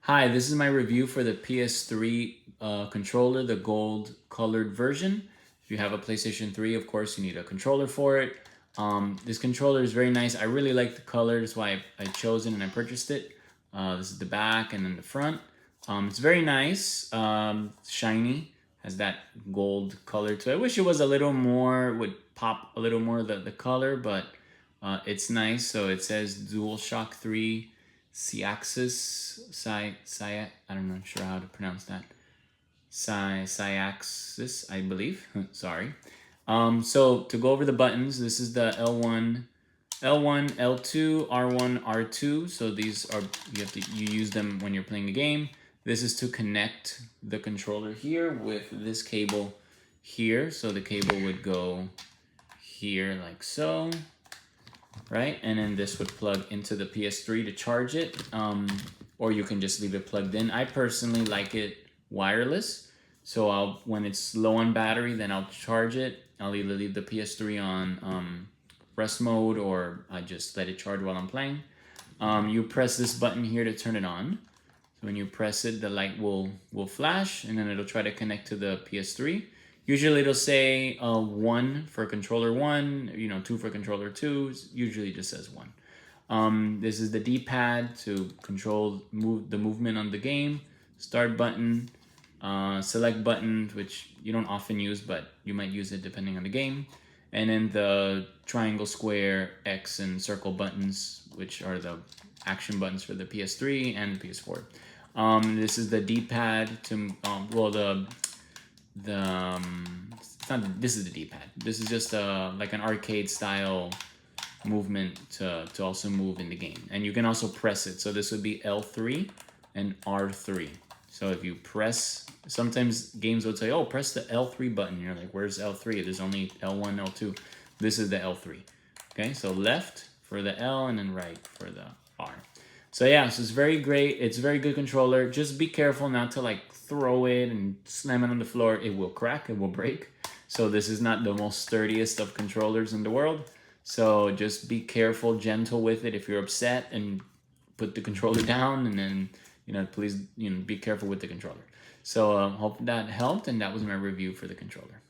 Hi, this is my review for the PS3 controller, the gold colored version. If you have a PlayStation 3, of course, you need a controller for it. This controller is very nice. I really like the color. That's why I chose it and I purchased it. This is the back and then the front. It's very nice, shiny, has that gold color to it. I wish it was a little more, would pop a little more the color, but it's nice. So it says DualShock 3 SIXAXIS, I don't know, sure how to pronounce that. SIXAXIS, I believe. Sorry. So to go over the buttons, this is the L1, L2, R1, R2. So these are you use them when you're playing the game. This is to connect the controller here with this cable here. So the cable would go here like so, right? And then this would plug into the PS3 to charge it, or you can just leave it plugged in. I personally like it wireless, so when it's low on battery, then I'll charge it. I'll either leave the PS3 on rest mode, or I just let it charge while I'm playing. You press this button here to turn it on. So when you press it, the light will flash, and then it'll try to connect to the PS3. Usually it'll say 1 for controller 1, 2 for controller 2. Usually it just says 1. This is the D-pad to control the movement on the game. Start button, select button, which you don't often use, but you might use it depending on the game. And then the triangle, square, X, and circle buttons, which are the action buttons for the PS3 and PS4. This is the D-pad to, this is the D-pad. This is just like an arcade style movement to also move in the game. And you can also press it. So this would be L3 and R3. So if you press, sometimes games would say, oh, press the L3 button. You're like, where's L3? There's only L1, L2. This is the L3. Okay, so left for the L and then right for the R. So yeah, so it's very great. It's a very good controller. Just be careful not to like throw it and slam it on the floor. It will crack, it will break. So this is not the most sturdiest of controllers in the world. So just be careful, gentle with it. If you're upset, and put the controller down, and then, please, be careful with the controller. So hope that helped, and that was my review for the controller.